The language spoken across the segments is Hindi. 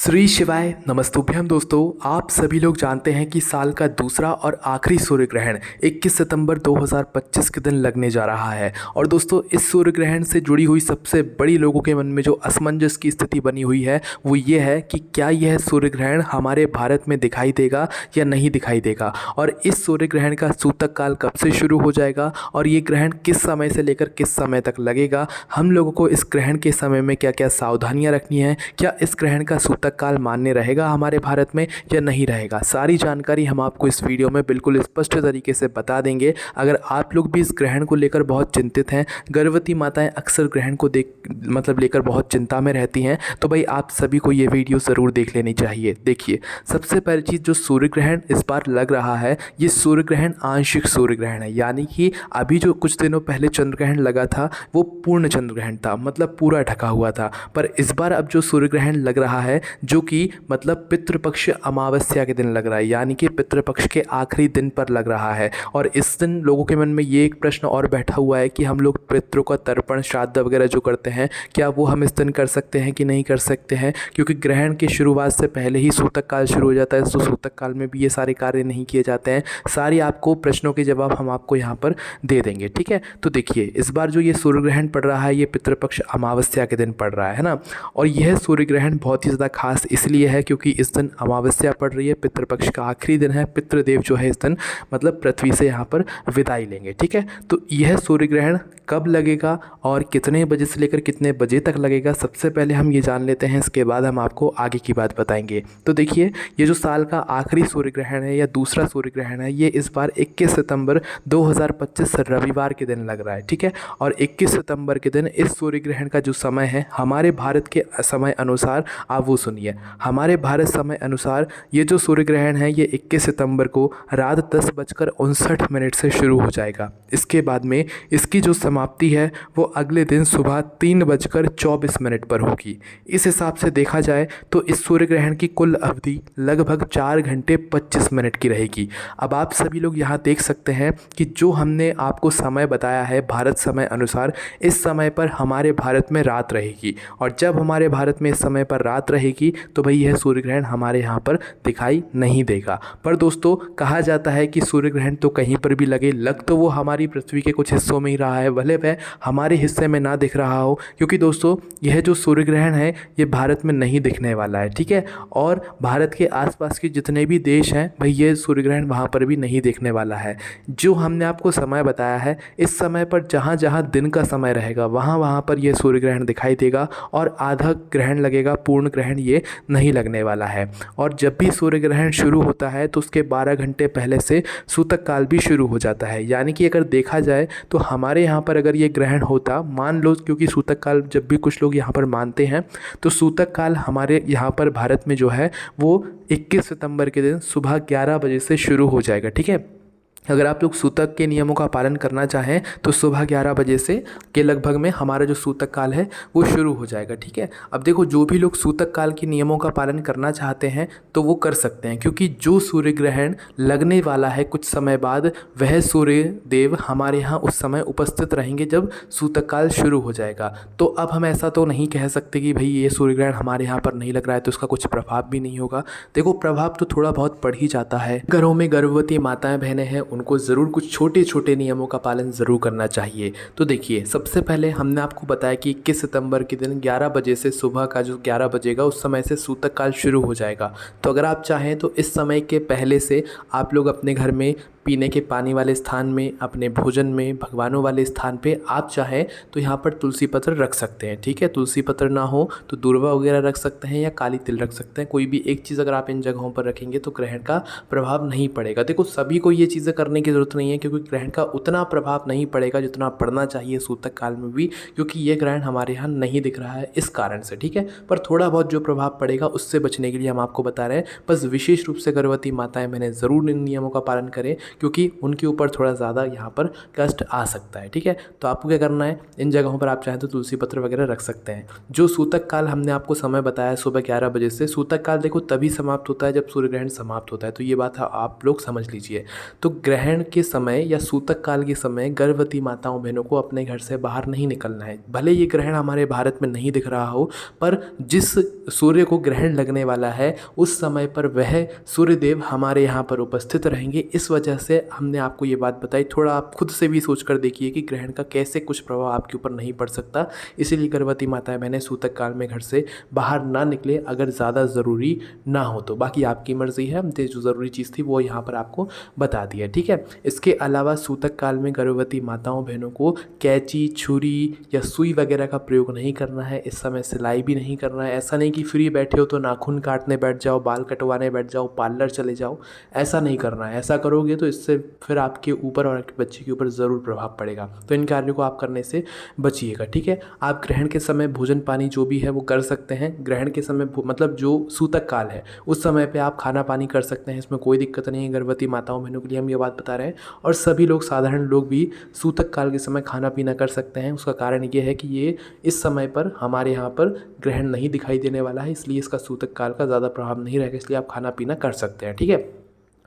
श्री शिवाय नमस्तुभ्यम दोस्तों। आप सभी लोग जानते हैं कि साल का दूसरा और आखिरी सूर्य ग्रहण 21 सितंबर 2025 के दिन लगने जा रहा है। और दोस्तों इस सूर्य ग्रहण से जुड़ी हुई सबसे बड़ी लोगों के मन में जो असमंजस की स्थिति बनी हुई है वो ये है कि क्या यह सूर्य ग्रहण हमारे भारत में दिखाई देगा या नहीं दिखाई देगा, और इस सूर्य ग्रहण का सूतक काल कब से शुरू हो जाएगा और ये ग्रहण किस समय से लेकर किस समय तक लगेगा। हम लोगों को इस ग्रहण के समय में क्या क्या सावधानियाँ रखनी है, क्या इस ग्रहण का सूतक काल मान्य रहेगा हमारे भारत में या नहीं रहेगा, सारी जानकारी हम आपको इस वीडियो में बिल्कुल स्पष्ट तरीके से बता देंगे। अगर आप लोग भी इस ग्रहण को लेकर बहुत चिंतित हैं, गर्भवती माताएं अक्सर ग्रहण को लेकर बहुत चिंता में रहती हैं, तो भाई आप सभी को ये वीडियो ज़रूर देख लेनी चाहिए। देखिए, सबसे पहली चीज़, जो सूर्य ग्रहण इस बार लग रहा है ये सूर्य ग्रहण आंशिक सूर्य ग्रहण है, यानी कि अभी जो कुछ दिनों पहले चंद्र ग्रहण लगा था वो पूर्ण चंद्र ग्रहण था, मतलब पूरा ढका हुआ था। पर इस बार अब जो सूर्य ग्रहण लग रहा है जो कि मतलब पितृपक्ष अमावस्या के दिन लग रहा है, यानी कि पितृपक्ष के आखिरी दिन पर लग रहा है। और इस दिन लोगों के मन में ये एक प्रश्न और बैठा हुआ है कि हम लोग पितरों का तर्पण श्राद्ध वगैरह जो करते हैं क्या वो हम इस दिन कर सकते हैं कि नहीं कर सकते हैं, क्योंकि ग्रहण की शुरुआत से पहले ही सूतक काल शुरू हो जाता है। तो सूतक काल में भी ये सारे कार्य नहीं किए जाते हैं। सारी आपको प्रश्नों के जवाब हम आपको यहाँ पर दे देंगे, ठीक है। तो देखिए, इस बार जो ये सूर्य ग्रहण पड़ रहा है ये पितृपक्ष अमावस्या के दिन पड़ रहा है ना। और यह सूर्य ग्रहण बहुत ही ज़्यादा खास इसलिए है क्योंकि इस दिन अमावस्या पड़ रही है, पितृपक्ष का आखिरी दिन है। पितृदेव जो है इस दिन मतलब पृथ्वी से यहाँ पर विदाई लेंगे, ठीक है। तो यह सूर्य ग्रहण कब लगेगा और कितने बजे से लेकर कितने बजे तक लगेगा, सबसे पहले हम ये जान लेते हैं, इसके बाद हम आपको आगे की बात बताएंगे। तो देखिए, ये जो साल का आखिरी सूर्य ग्रहण है या दूसरा सूर्य ग्रहण है ये इस बार 21 सितंबर 2025 रविवार के दिन लग रहा है, ठीक है। और 21 सितंबर के दिन इस सूर्य ग्रहण का जो समय है हमारे भारत के समय अनुसार, आप वो सुनिए, हमारे भारत समय अनुसार ये जो सूर्य ग्रहण है ये 21 सितंबर को रात 10:59 से शुरू हो जाएगा। इसके बाद में इसकी जो समाप्ति है वो अगले दिन सुबह 3:24 पर होगी। इस हिसाब से देखा जाए तो इस सूर्य ग्रहण की कुल अवधि लगभग 4 घंटे 25 मिनट की रहेगी। अब आप सभी लोग यहाँ देख सकते हैं कि जो हमने आपको समय बताया है भारत समय अनुसार, इस समय पर हमारे भारत में रात रहेगी। और जब हमारे भारत में इस समय पर रात रहेगी तो भाई यह सूर्य ग्रहण हमारे यहाँ पर दिखाई नहीं देगा। पर दोस्तों कहा जाता है कि सूर्य ग्रहण तो कहीं पर भी लगे, लग तो वो हमारी पृथ्वी के कुछ हिस्सों में ही रहा है, भले वह हमारे हिस्से में ना दिख रहा हो, क्योंकि दोस्तों यह जो सूर्य ग्रहण है ये भारत में नहीं दिखने वाला है, ठीक है। और भारत के आसपास के जितने भी देश हैं भाई ये सूर्य ग्रहण वहाँ पर भी नहीं दिखने वाला है। जो हमने आपको समय बताया है इस समय पर जहाँ जहाँ दिन का समय रहेगा वहाँ वहाँ पर यह सूर्य ग्रहण दिखाई देगा, और आधा ग्रहण लगेगा, पूर्ण ग्रहण ये नहीं लगने वाला है। और जब भी सूर्य ग्रहण शुरू होता है तो उसके 12 घंटे पहले से सूतक काल भी शुरू हो जाता है। यानी कि अगर देखा जाए तो हमारे यहाँ पर अगर ये ग्रहण होता, मान लो, क्योंकि सूतक काल जब भी कुछ लोग यहाँ पर मानते हैं तो सूतक काल हमारे यहाँ पर भारत में जो है वो 21 सितंबर के दिन सुबह 11 बजे से शुरू हो जाएगा, ठीक है। अगर आप लोग सूतक के नियमों का पालन करना चाहें तो सुबह 11 बजे से के लगभग में हमारा जो सूतक काल है वो शुरू हो जाएगा, ठीक है। अब देखो, जो भी लोग सूतक काल के नियमों का पालन करना चाहते हैं तो वो कर सकते हैं, क्योंकि जो सूर्य ग्रहण लगने वाला है कुछ समय बाद वह सूर्य देव हमारे यहाँ उस समय उपस्थित रहेंगे जब सूतक काल शुरू हो जाएगा। तो अब हम ऐसा तो नहीं कह सकते कि भाई ये सूर्य ग्रहण हमारे यहाँ पर नहीं लग रहा है तो उसका कुछ प्रभाव भी नहीं होगा। देखो, प्रभाव तो थोड़ा बहुत पड़ ही जाता है। घरों में गर्भवती माताएं बहनें हैं उनको ज़रूर कुछ छोटे छोटे नियमों का पालन ज़रूर करना चाहिए। तो देखिए, सबसे पहले हमने आपको बताया कि 21 सितंबर के दिन 11 बजे से सुबह का जो 11 बजेगा उस समय से सूतक काल शुरू हो जाएगा। तो अगर आप चाहें तो इस समय के पहले से आप लोग अपने घर में पीने के पानी वाले स्थान में, अपने भोजन में, भगवानों वाले स्थान पे आप चाहें तो यहाँ पर तुलसी पत्र रख सकते हैं, ठीक है। तुलसी पत्र ना हो तो दूर्वा वगैरह रख सकते हैं या काली तिल रख सकते हैं। कोई भी एक चीज़ अगर आप इन जगहों पर रखेंगे तो ग्रहण का प्रभाव नहीं पड़ेगा। देखो, सभी को ये चीज़ें करने की ज़रूरत नहीं है, क्योंकि ग्रहण का उतना प्रभाव नहीं पड़ेगा जितना पड़ना चाहिए सूतक काल में भी, क्योंकि ये ग्रहण हमारे यहाँ नहीं दिख रहा है इस कारण से, ठीक है। पर थोड़ा बहुत जो प्रभाव पड़ेगा उससे बचने के लिए हम आपको बता रहे हैं। बस विशेष रूप से गर्भवती माताएं बहनें ज़रूर इन नियमों का पालन करें, क्योंकि उनके ऊपर थोड़ा ज़्यादा यहाँ पर कष्ट आ सकता है। ठीक है, तो आपको क्या करना है, इन जगहों पर आप चाहें तो तुलसी पत्र वगैरह रख सकते हैं। जो सूतक काल हमने आपको समय बताया सुबह 11 बजे से, सूतक काल देखो तभी समाप्त होता है जब सूर्य ग्रहण समाप्त होता है, तो ये बात आप लोग समझ लीजिए। तो ग्रहण के समय या सूतक काल के समय गर्भवती माताओं बहनों को अपने घर से बाहर नहीं निकलना है। भले ये ग्रहण हमारे भारत में नहीं दिख रहा हो, पर जिस सूर्य को ग्रहण लगने वाला है उस समय पर वह सूर्यदेव हमारे यहाँ पर उपस्थित रहेंगे। इस वजह से हमने आपको ये बात बताई। थोड़ा आप खुद से भी सोच कर देखिए कि ग्रहण का कैसे कुछ प्रभाव आपके ऊपर नहीं पड़ सकता। इसीलिए गर्भवती माताएं बहनें सूतक काल में घर से बाहर ना निकले अगर ज़्यादा ज़रूरी ना हो तो। बाकी आपकी मर्ज़ी है, हमने जो ज़रूरी चीज़ थी वो यहाँ पर आपको बता दी है। ठीक है, इसके अलावा सूतक काल में गर्भवती माताओं बहनों को कैंची, छुरी या सुई वगैरह का प्रयोग नहीं करना है। इस समय सिलाई भी नहीं करना है। ऐसा नहीं कि फ्री बैठे हो तो नाखून काटने बैठ जाओ, बाल कटवाने बैठ जाओ, पार्लर चले जाओ, ऐसा नहीं करना है। ऐसा करोगे तो इससे फिर आपके ऊपर और आपके बच्चे के ऊपर ज़रूर प्रभाव पड़ेगा। तो इन कार्यों को आप करने से बचिएगा। ठीक है, आप ग्रहण के समय भोजन पानी जो भी है वो कर सकते हैं। ग्रहण के समय मतलब जो सूतक काल है उस समय पे आप खाना पानी कर सकते हैं, इसमें कोई दिक्कत नहीं है। गर्भवती माताओं बहनों के लिए हम ये बात बता रहे हैं, और सभी लोग साधारण लोग भी सूतक काल के समय खाना पीना कर सकते हैं। उसका कारण ये है कि ये इस समय पर हमारे यहाँ पर ग्रहण नहीं दिखाई देने वाला है, इसलिए इसका सूतक काल का ज़्यादा प्रभाव नहीं रहेगा, इसलिए आप खाना पीना कर सकते हैं। ठीक है,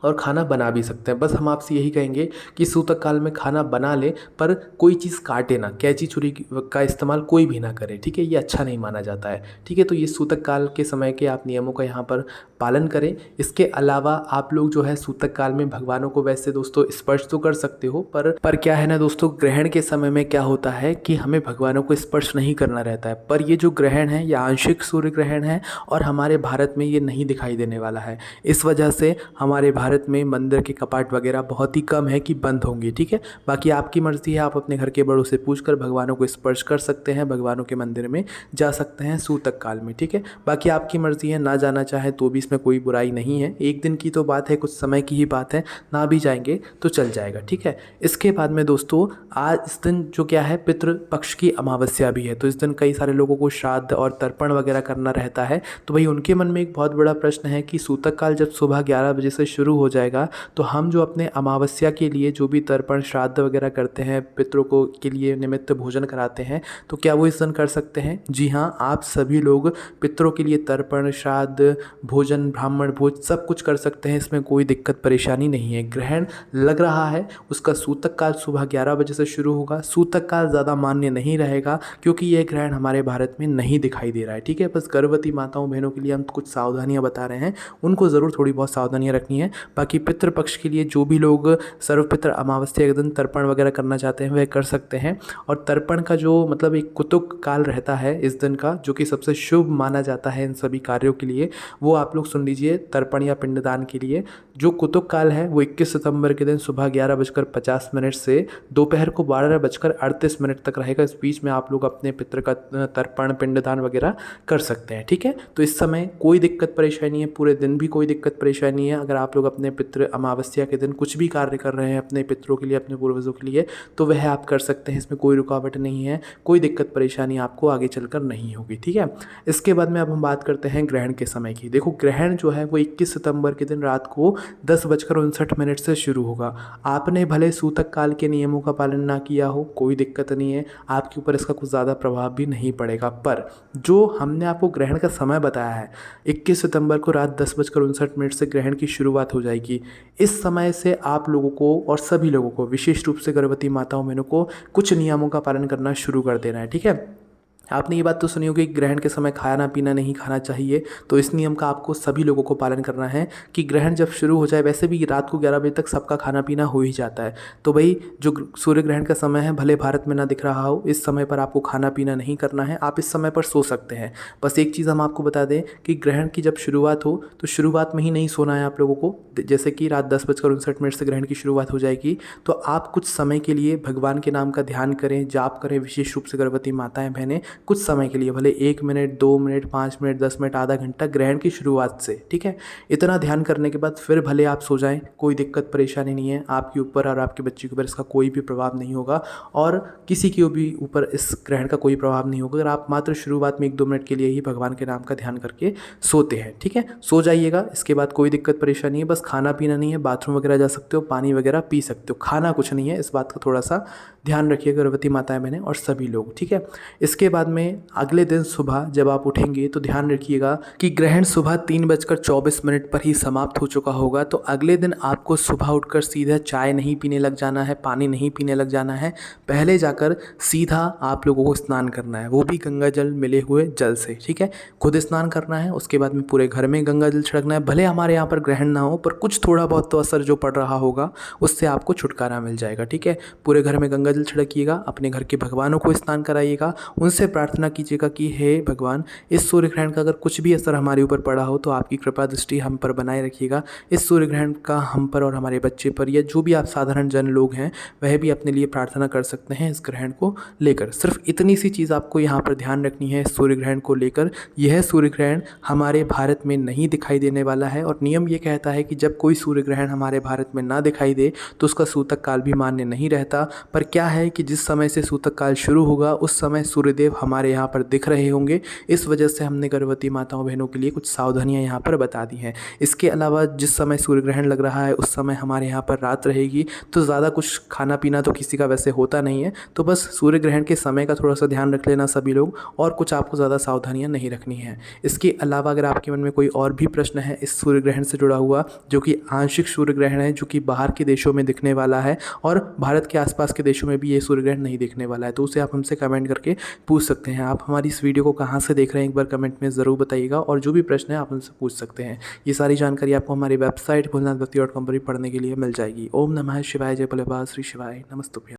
और खाना बना भी सकते हैं। बस हम आपसे यही कहेंगे कि सूतक काल में खाना बना ले पर कोई चीज़ काटे ना, कैंची छुरी का इस्तेमाल कोई भी ना करे। ठीक है, ये अच्छा नहीं माना जाता है। ठीक है, तो ये सूतक काल के समय के आप नियमों का यहाँ पर पालन करें। इसके अलावा आप लोग जो है सूतक काल में भगवानों को वैसे दोस्तों स्पर्श तो कर सकते हो, पर क्या है ना दोस्तों, ग्रहण के समय में क्या होता है कि हमें भगवानों को स्पर्श नहीं करना रहता है। पर ये जो ग्रहण है यह आंशिक सूर्य ग्रहण है और हमारे भारत में ये नहीं दिखाई देने वाला है। इस वजह से हमारे भारत में मंदिर के कपाट वगैरह बहुत ही कम है कि बंद होंगे। ठीक है, बाकी आपकी मर्ज़ी है, आप अपने घर के बड़ों से पूछकर भगवानों को स्पर्श कर सकते हैं, भगवानों के मंदिर में जा सकते हैं सूतक काल में। ठीक है, बाकी आपकी मर्ज़ी है, ना जाना चाहे तो भी इसमें कोई बुराई नहीं है। एक दिन की तो बात है, कुछ समय की ही बात है, ना भी जाएंगे तो चल जाएगा। ठीक है, इसके बाद में दोस्तों आज इस दिन जो क्या है पितृपक्ष की अमावस्या भी है, तो इस दिन कई सारे लोगों को श्राद्ध और तर्पण वगैरह करना रहता है। तो भाई उनके मन में एक बहुत बड़ा प्रश्न है कि सूतक काल जब सुबह 11 बजे से शुरू हो जाएगा तो हम जो अपने अमावस्या के लिए जो भी तर्पण श्राद्ध वगैरह करते हैं, पितरों को के लिए निमित्त भोजन कराते हैं, तो क्या वो इस दिन कर सकते हैं? जी हाँ, आप सभी लोग पितरों के लिए तर्पण, श्राद्ध, भोजन, ब्राह्मण भोज सब कुछ कर सकते हैं, इसमें कोई दिक्कत परेशानी नहीं है। ग्रहण लग रहा है उसका सूतक काल सुबह 11 बजे से शुरू होगा। सूतक काल ज़्यादा मान्य नहीं रहेगा क्योंकि यह ग्रहण हमारे भारत में नहीं दिखाई दे रहा है। ठीक है, बस गर्भवती माताओं बहनों के लिए हम कुछ सावधानियां बता रहे हैं, उनको ज़रूर थोड़ी बहुत सावधानियां रखनी है। बाकी पितृपक्ष के लिए जो भी लोग सर्वपित्र अमावस्या के दिन तर्पण वगैरह करना चाहते हैं वह कर सकते हैं। और तर्पण का जो मतलब एक कुतुक काल रहता है इस दिन का, जो कि सबसे शुभ माना जाता है इन सभी कार्यों के लिए, वो आप लोग सुन लीजिए। तर्पण या पिंडदान के लिए जो कुतुक काल है वो 21 सितंबर के दिन सुबह 11:50 से दोपहर को 12:38 तक रहेगा। इस बीच में आप लोग अपने पितृ का तर्पण, पिंडदान वगैरह कर सकते हैं। ठीक है, तो इस समय कोई दिक्कत परेशानी है, पूरे दिन भी कोई दिक्कत परेशानी है। अगर आप लोग अपने पितृ अमावस्या के दिन कुछ भी कार्य कर रहे हैं अपने पितरों के लिए, अपने पूर्वजों के लिए, तो वह आप कर सकते हैं, इसमें कोई रुकावट नहीं है, कोई दिक्कत परेशानी आपको आगे चलकर नहीं होगी। ठीक है, इसके बाद में अब हम बात करते हैं ग्रहण के समय की। देखो ग्रहण जो है वो 21 सितंबर के दिन रात को 10:59 से शुरू होगा। आपने भले सूतक काल के नियमों का पालन ना किया हो, कोई दिक्कत नहीं है, आपके ऊपर इसका कुछ ज़्यादा प्रभाव भी नहीं पड़ेगा। पर जो हमने आपको ग्रहण का समय बताया है 21 सितंबर को रात 10:59 से ग्रहण की शुरुआत हो जाएगी। इस समय से आप लोगों को और सभी लोगों को, विशेष रूप से गर्भवती माताओं बहनों को, कुछ नियमों का पालन करना शुरू कर देना है। ठीक है, आपने ये बात तो सुनी होगी कि ग्रहण के समय खाना पीना नहीं खाना चाहिए, तो इस नियम का आपको सभी लोगों को पालन करना है कि ग्रहण जब शुरू हो जाए, वैसे भी रात को 11 बजे तक सबका खाना पीना हो ही जाता है, तो भाई जो सूर्य ग्रहण का समय है भले भारत में ना दिख रहा हो, इस समय पर आपको खाना पीना नहीं करना है, आप इस समय पर सो सकते हैं। बस एक चीज़ हम आपको बता दें कि ग्रहण की जब शुरुआत हो तो शुरुआत में ही नहीं सोना है आप लोगों को। जैसे कि रात 10:59 से ग्रहण की शुरुआत हो जाएगी, तो आप कुछ समय के लिए भगवान के नाम का ध्यान करें, जाप करें, विशेष रूप से गर्भवती माताएँ बहनें, कुछ समय के लिए, भले 1 मिनट, 2 मिनट, 5 मिनट, 10 मिनट, आधा घंटा ग्रहण की शुरुआत से, ठीक है। इतना ध्यान करने के बाद फिर भले आप सो जाएं, कोई दिक्कत परेशानी नहीं है, आपके ऊपर और आपके बच्चे के ऊपर इसका कोई भी प्रभाव नहीं होगा और किसी के भी ऊपर इस ग्रहण का कोई प्रभाव नहीं होगा अगर आप मात्र शुरुआत में 1-2 मिनट के लिए ही भगवान के नाम का ध्यान करके सोते हैं, ठीक है। सो जाइएगा, इसके बाद कोई दिक्कत परेशानी है, बस खाना पीना नहीं है, बाथरूम वगैरह जा सकते हो, पानी वगैरह पी सकते हो, खाना कुछ नहीं है, इस बात का थोड़ा सा ध्यान रखिए गर्भवती माताएं बहनें और सभी लोग, ठीक है। इसके बाद में अगले दिन सुबह जब आप उठेंगे तो ध्यान रखिएगा कि ग्रहण सुबह 3:24 पर ही समाप्त हो चुका होगा। तो अगले दिन आपको सुबह उठकर सीधा चाय नहीं पीने लग जाना है, पानी नहीं पीने लग जाना है, पहले जाकर सीधा आप लोगों को स्नान करना है, वो भी गंगा जल मिले हुए जल से, ठीक है। खुद स्नान करना है, उसके बाद में पूरे घर में गंगा जल छिड़कना है। भले हमारे यहाँ पर ग्रहण ना हो पर कुछ थोड़ा बहुत तो असर जो पड़ रहा होगा उससे आपको छुटकारा मिल जाएगा, ठीक है। पूरे घर में गंगा जल छिड़किएगा, अपने घर के भगवानों को स्नान कराइएगा, उनसे प्रार्थना कीजिएगा कि हे भगवान, इस सूर्य ग्रहण का अगर कुछ भी असर हमारे ऊपर पड़ा हो तो आपकी कृपा दृष्टि हम पर बनाए रखिएगा। इस सूर्य ग्रहण का हम पर और हमारे बच्चे पर या जो भी आप साधारण जन लोग हैं वह भी अपने लिए प्रार्थना कर सकते हैं इस ग्रहण को लेकर। सिर्फ इतनी सी चीज़ आपको यहाँ पर ध्यान रखनी है इस सूर्य ग्रहण को लेकर। यह सूर्य ग्रहण हमारे भारत में नहीं दिखाई देने वाला है और नियम ये कहता है कि जब कोई सूर्य ग्रहण हमारे भारत में ना दिखाई दे तो उसका सूतक काल भी मान्य नहीं रहता। पर क्या है कि जिस समय से सूतक काल शुरू होगा उस समय सूर्यदेव हमारे यहाँ पर दिख रहे होंगे, इस वजह से हमने गर्भवती माताओं बहनों के लिए कुछ सावधानियाँ यहाँ पर बता दी हैं। इसके अलावा जिस समय सूर्य ग्रहण लग रहा है उस समय हमारे यहाँ पर रात रहेगी, तो ज़्यादा कुछ खाना पीना तो किसी का वैसे होता नहीं है, तो बस सूर्य ग्रहण के समय का थोड़ा सा ध्यान रख लेना सभी लोग, और कुछ आपको ज़्यादा सावधानियाँ नहीं रखनी है। इसके अलावा अगर आपके मन में कोई और भी प्रश्न है इस सूर्य ग्रहण से जुड़ा हुआ, जो कि आंशिक सूर्य ग्रहण है, जो कि बाहर के देशों में दिखने वाला है और भारत के आसपास के देशों में भी ये सूर्य ग्रहण नहीं दिखने वाला है, तो उसे आप हमसे कमेंट करके पूछ सकते हैं। आप हमारी इस वीडियो को कहाँ से देख रहे हैं एक बार कमेंट में ज़रूर बताइएगा, और जो भी प्रश्न है आप हमसे पूछ सकते हैं। ये सारी जानकारी आपको हमारी वेबसाइट भोलेनाथभक्ति.com पर भी पढ़ने के लिए मिल जाएगी। ओम नमः शिवाय, जय भोले बाबा, श्री शिवाय, नमस्तुभ्यं।